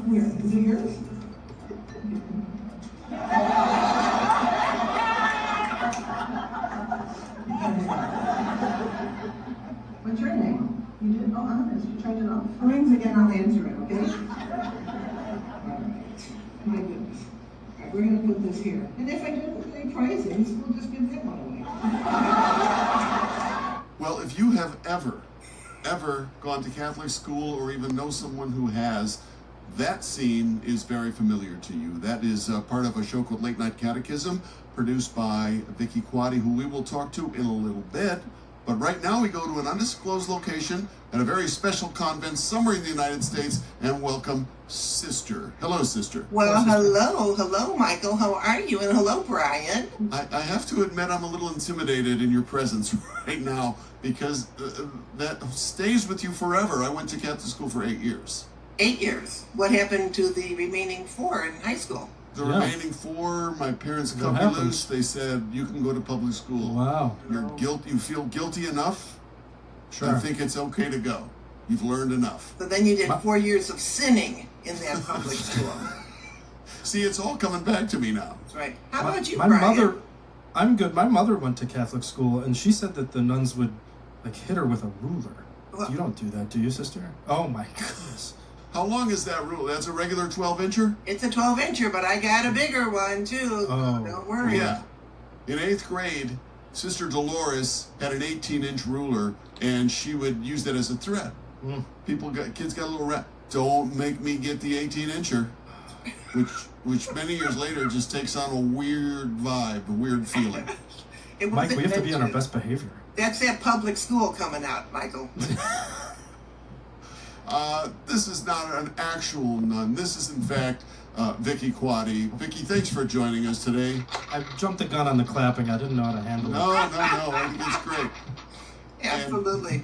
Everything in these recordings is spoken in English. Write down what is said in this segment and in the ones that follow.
Where? Is it yours? What's your name? You did? Oh, honest. You turned it off. If it rings again, I'll answer it, okay? My goodness. All right, we're going to put this here. And if I didn't say prizes, we'll just give that one away. Well, if you have ever gone to Catholic school or even know someone who has, that scene is very familiar to you. That is part of a show called Late Night Catechism, produced by Vicki Quade, who we will talk to in a little bit. But right now we go to an undisclosed location at a very special convent somewhere in the United States and welcome Sister. Hello, Sister. Well, hello, Michael. How are you? And hello, Brian. I have to admit I'm a little intimidated in your presence right now because that stays with you forever. I went to Catholic school for 8 years. 8 years. What happened to the remaining 4 in high school? The remaining 4, my parents cut me loose. They said, you can go to public school. Wow. You feel guilty enough? Sure. I think it's okay to go. You've learned enough. So then you did 4 years of sinning in that public school. See, it's all coming back to me now. That's right. How about you, my Brian? mother, I'm good. My mother went to Catholic school, and she said that the nuns would like hit her with a ruler. Well, You don't do that, do you, sister? Oh my goodness. How long is that rule? That's a regular 12-incher? It's a 12-incher, but I got a bigger one, too. Oh. Don't worry. Yeah. In 8th grade, Sister Dolores had an 18-inch ruler, and she would use that as a threat. Kids got a little rat. Don't make me get the 18-incher, which many years later just takes on a weird vibe, a weird feeling. Mike, we have to be on our best behavior. That's that public school coming out, Michael. This is not an actual nun. This is, in fact, Vicki Quade. Vicki, thanks for joining us today. I jumped the gun on the clapping. I didn't know how to handle it. No, I think it's great. Absolutely.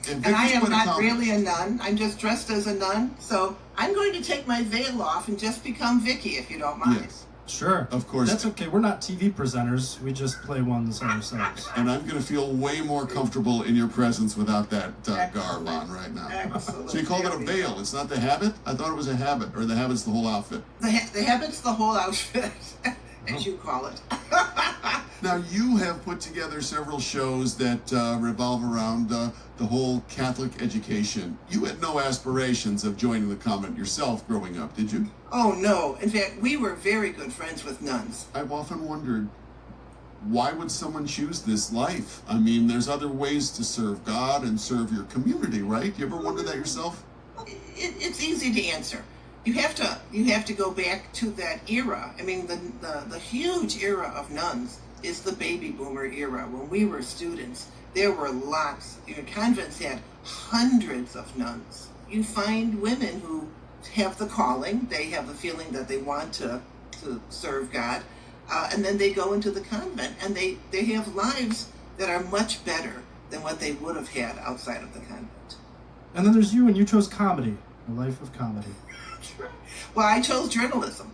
And I Vicki's am quite not accomplished. really a nun. I'm just dressed as a nun. So I'm going to take my veil off and just become Vicki, if you don't mind. Yes. Sure. Of course. That's okay. We're not TV presenters. We just play ones ourselves. And I'm going to feel way more comfortable in your presence without that garb on right now. Excellent. So you called it a veil. It's not the habit? I thought it was a habit, or the habit's the whole outfit. The habit's the whole outfit, as you call it. Now, you have put together several shows that revolve around the whole Catholic education. You had no aspirations of joining the convent yourself growing up, did you? Oh, no. In fact, we were very good friends with nuns. I've often wondered, why would someone choose this life? I mean, there's other ways to serve God and serve your community, right? You ever wonder that yourself? It's easy to answer. You have to go back to that era. I mean, the huge era of nuns is the baby boomer era. When we were students, there were lots. Convents had hundreds of nuns. You find women who have the calling, they have the feeling that they want to serve God, and then they go into the convent, and they have lives that are much better than what they would have had outside of the convent. And then there's you, and you chose comedy, a life of comedy. Well, I chose journalism.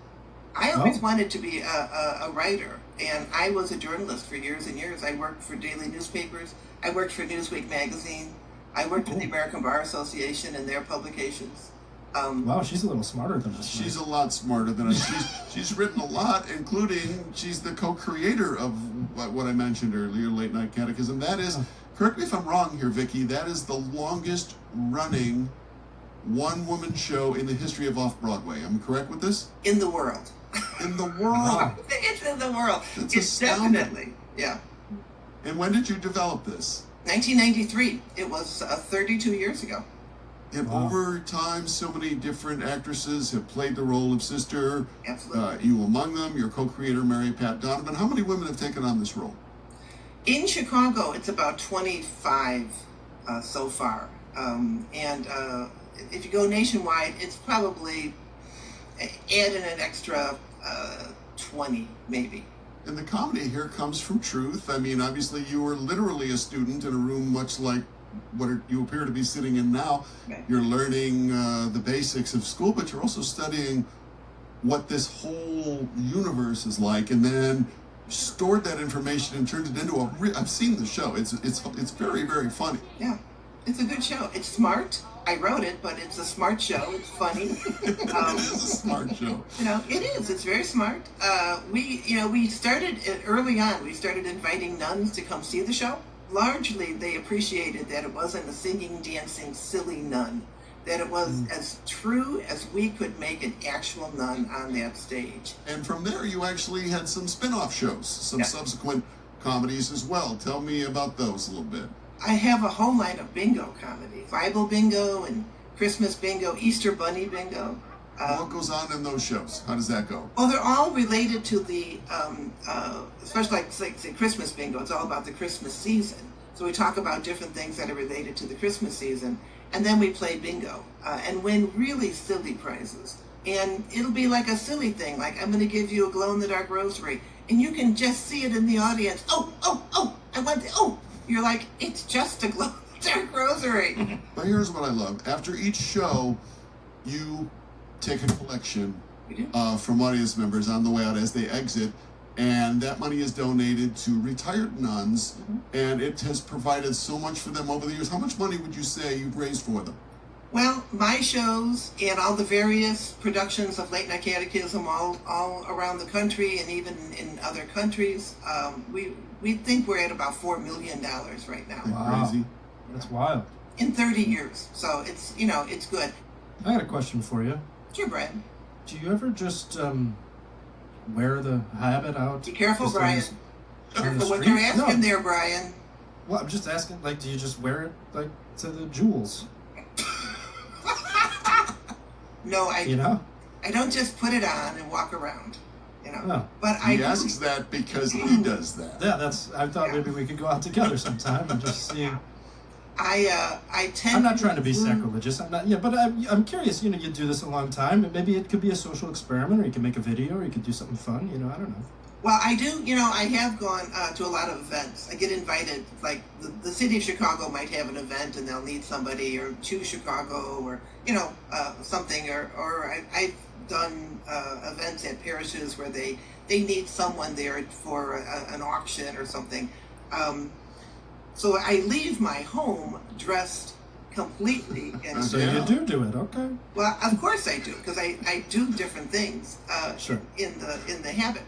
I always wanted to be a writer, and I was a journalist for years and years. I worked for daily newspapers. I worked for Newsweek magazine. I worked for the American Bar Association and their publications. Wow, she's a little smarter than us. She's a lot smarter than us. She's written a lot, including she's the co-creator of what I mentioned earlier, Late Night Catechism. That is, correct me if I'm wrong here, Vicki, that is the longest running one-woman show in the history of Off-Broadway. Am I correct with this? In the world. In the world. It's in the world. That's It's astounding. definitely, yeah. And when did you develop this? 1993. It was 32 years ago. And over time, so many different actresses have played the role of Sister. Absolutely. You among them, your co-creator, Mary Pat Donovan. How many women have taken on this role? In Chicago, it's about 25 so far. If you go nationwide, it's probably add in an extra 20, maybe. And the comedy here comes from truth. I mean, obviously, you were literally a student in a room much like what you appear to be sitting in now. Right. You're learning the basics of school, but you're also studying what this whole universe is like, and then stored that information and turned it into I've seen the show. It's very, very funny. Yeah. It's a good show. It's smart. I wrote it, but it's a smart show. It's funny. It is a smart show. You know, it is. It's very smart. We started early on. We started inviting nuns to come see the show. Largely, they appreciated that it wasn't a singing, dancing, silly nun. That it was as true as we could make an actual nun on that stage. And from there, you actually had some spin-off shows, some subsequent comedies as well. Tell me about those a little bit. I have a whole line of bingo comedies. Bible bingo and Christmas bingo, Easter bunny bingo. What goes on in those shows? How does that go? Oh, they're all related to the, especially like say Christmas bingo. It's all about the Christmas season. So we talk about different things that are related to the Christmas season. And then we play bingo and win really silly prizes. And it'll be like a silly thing, like I'm going to give you a glow-in-the-dark rosary. And you can just see it in the audience. Oh, I want the, oh. You're like, it's just a glow-in-the-dark rosary. But here's what I love. After each show, you take a collection from audience members on the way out as they exit, and that money is donated to retired nuns, and it has provided so much for them over the years. How much money would you say you've raised for them? Well, my shows and all the various productions of Late Night Catechism all around the country and even in other countries, we think we're at about $4 million right now. Wow. Crazy. That's wild. In 30 years. So it's, it's good. I got a question for you. Sure, Brian. Do you ever just wear the habit out? Be careful, just Brian. on the Careful what street? you're asking No. there, Brian. Well, I'm just asking, like, do you just wear it, like, to the jewels? No, You know? I don't just put it on and walk around, Oh. But I He do. asks that because he does that. Yeah, I thought maybe we could go out together sometime and just see. I tend. I'm not trying to be sacrilegious. I'm not. Yeah, but I'm curious. You do this a long time, and maybe it could be a social experiment, or you can make a video, or you could do something fun. I don't know. Well, I do. I have gone to a lot of events. I get invited. Like the city of Chicago might have an event, and they'll need somebody, or Choose Chicago, or something. Or I've done events at parishes where they need someone there for an auction or something. So I leave my home dressed completely. And So you do it, okay? Well, of course I do, because I do different things Sure. in the habit.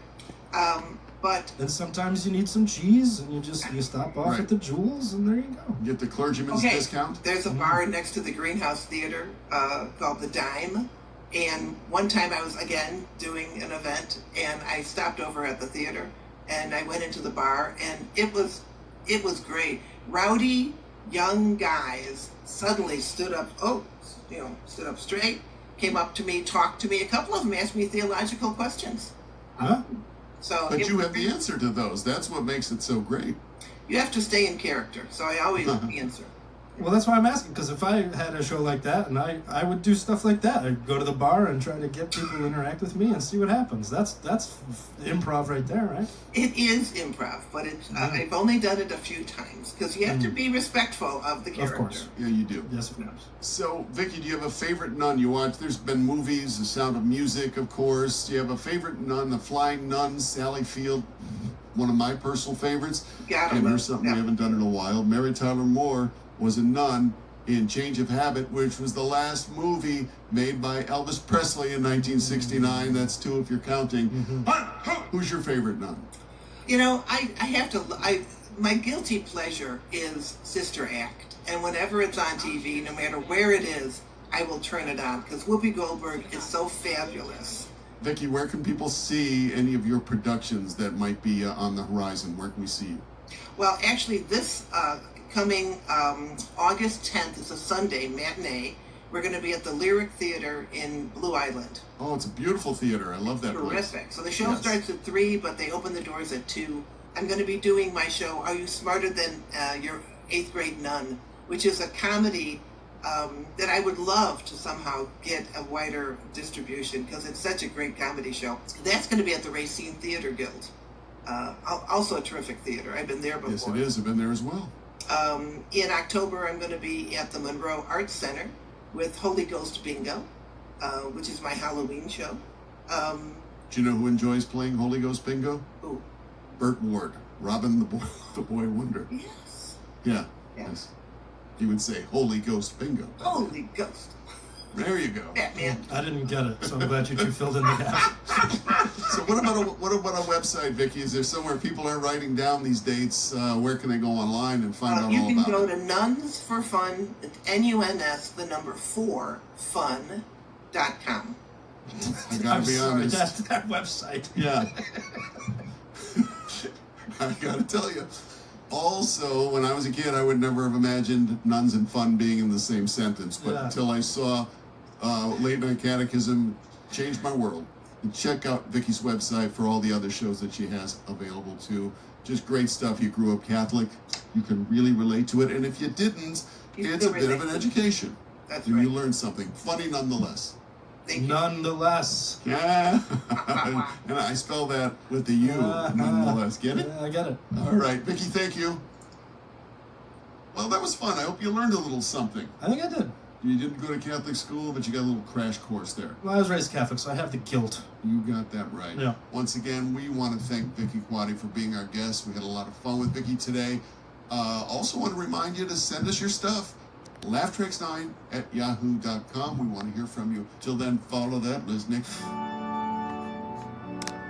But And sometimes you need some cheese, and you stop off Right. at the Jewels, and there you go. Get the clergyman's okay, discount? there's a bar next to the Greenhouse Theater called the Dime. And one time I was, again, doing an event, and I stopped over at the theater, and I went into the bar, and it was great. Rowdy young guys suddenly stood up straight, came up to me, talked to me. A couple of them asked me theological questions. Huh? So But you have the answer to those. That's what makes it so great. You have to stay in character. So I always answer. Well, that's why I'm asking, because if I had a show like that, and I would do stuff like that, I'd go to the bar and try to get people to interact with me and see what happens. That's improv right there, right? It is improv, but it's I've only done it a few times because you have to be respectful of the character. Of course. Yeah, you do. Yes, of course. So, Vicki, do you have a favorite nun you watch? There's been movies, The Sound of Music, of course. Do you have a favorite nun, The Flying Nun, Sally Field? One of my personal favorites. Gotta And love there's something we that. haven't done in a while. Mary Tyler Moore was a nun in Change of Habit, which was the last movie made by Elvis Presley in 1969. That's two if you're counting. Who's your favorite nun? I have to. My guilty pleasure is Sister Act, and whenever it's on TV, no matter where it is, I will turn it on because Whoopi Goldberg is so fabulous. Vicki, where can people see any of your productions that might be on the horizon? Where can we see you? Well, actually, this coming August 10th is a Sunday matinee. We're going to be at the Lyric Theater in Blue Island. Oh, it's a beautiful theater. I love that place. Terrific. So the show Yes. starts at 3, but they open the doors at 2. I'm going to be doing my show, Are You Smarter Than Your 8th Grade Nun, which is a comedy that I would love to somehow get a wider distribution because it's such a great comedy show. That's going to be at the Racine Theater Guild. Also a terrific theater. I've been there before. Yes, it is. I've been there as well. In October, I'm going to be at the Monroe Arts Center with Holy Ghost Bingo, which is my Halloween show. Do you know who enjoys playing Holy Ghost Bingo? Who? Burt Ward, Robin the Boy Wonder. Yes. Yeah. Yeah. Yes. You would say Holy Ghost Bingo. Holy Ghost. There you go. Batman. I didn't get it, so I'm glad you two filled in the gap. So what about a website, Vicki? Is there somewhere people are writing down these dates? Where can they go online and find out You all can about go it? to Nuns4Fun, it's NUNS, the number 4, fun.com. I gotta I'm be sorry, honest. that website. Yeah. I gotta tell you. Also, when I was a kid, I would never have imagined nuns and fun being in the same sentence. But Yeah. until I saw Late Night Catechism, changed my world. And check out Vicki's website for all the other shows that she has available too. Just great stuff. You grew up Catholic. You can really relate to it. And if you didn't, You it's a still bit of relate an to it. education. That's And right. you learn something. Funny nonetheless. Thank you. Nonetheless. Yeah. And I spell that with the U, nonetheless. Get it? Yeah, I get it. All right, Vicki, thank you. Well, that was fun. I hope you learned a little something. I think I did. You didn't go to Catholic school, but you got a little crash course there. Well, I was raised Catholic, so I have the guilt. You got that right. Yeah. Once again, we want to thank Vicki Quade for being our guest. We had a lot of fun with Vicki today. Also want to remind you to send us your stuff. laughtracks9@yahoo.com. We want to hear from you. Till then, follow that, Liz Nick.